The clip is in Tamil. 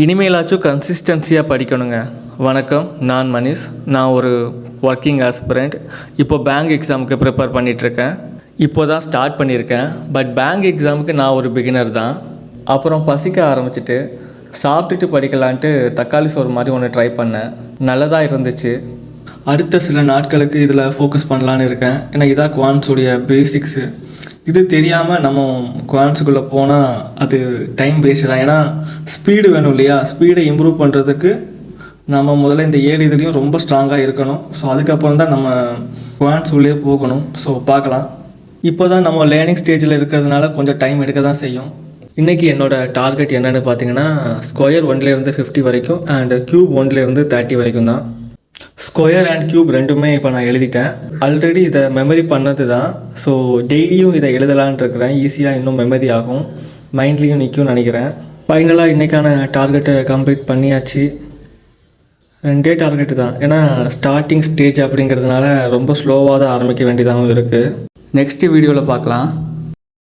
இனிமேலாச்சும் கன்சிஸ்டன்சியாக படிக்கணுங்க. வணக்கம், நான் மனிஷ். நான் ஒரு ஒர்க்கிங் ஆஸ்பிரண்ட். இப்போ பேங்க் எக்ஸாமுக்கு ப்ரிப்பேர் பண்ணிகிட்ருக்கேன். இப்போ தான் ஸ்டார்ட் பண்ணியிருக்கேன். பட் பேங்க் எக்ஸாமுக்கு நான் ஒரு பிகினர் தான். அப்புறம் பசிக்க ஆரம்பிச்சிட்டு சாப்பிட்டுட்டு படிக்கலான்ட்டு தக்காளி சோறு மாதிரி ஒன்று ட்ரை பண்ணேன். நல்லதாக இருந்துச்சு. அடுத்த சில நாட்களுக்கு இதில் ஃபோக்கஸ் பண்ணலான்னு இருக்கேன். ஏன்னா இதான் குவான்ஸுடைய பேசிக்ஸு. இது தெரியாமல் நம்ம குவான்ஸுக்குள்ளே போனால் அது டைம் வேஸ்ட் தான். ஏன்னா ஸ்பீடு வேணும் இல்லையா? ஸ்பீடை இம்ப்ரூவ் பண்ணுறதுக்கு நம்ம முதல்ல இந்த 7 இதுலேயும் ரொம்ப ஸ்ட்ராங்காக இருக்கணும். ஸோ அதுக்கப்புறம் தான் நம்ம குவான்ஸ் உள்ளே போகணும். ஸோ பார்க்கலாம். இப்போ தான் நம்ம லேர்னிங் ஸ்டேஜில் இருக்கிறதுனால கொஞ்சம் டைம் எடுக்க தான் செய்யும். இன்றைக்கி என்னோடய டார்கெட் என்னென்னு பார்த்தீங்கன்னா, ஸ்கொயர் 1லேருந்து 50 வரைக்கும் அண்ட் க்யூப் 1லேருந்து 30 வரைக்கும் தான். ஸ்கொயர் அண்ட் க்யூப் ரெண்டுமே இப்போ நான் எழுதிட்டேன். ஆல்ரெடி இதை மெமரி பண்ணது தான். ஸோ டெய்லியும் இதை எழுதலான் இருக்கிறேன். ஈஸியாக இன்னும் மெமரி ஆகும், மைண்ட்லேயும் நிற்கும்னு நினைக்கிறேன். ஃபைனலாக இன்றைக்கான டார்கெட்டை கம்ப்ளீட் பண்ணியாச்சு. 2 டார்கெட்டு தான். ஏன்னா ஸ்டார்டிங் ஸ்டேஜ் அப்படிங்கிறதுனால ரொம்ப ஸ்லோவாக தான் ஆரம்பிக்க வேண்டியதாகவும் இருக்குது. நெக்ஸ்ட் வீடியோவில் பார்க்கலாம்.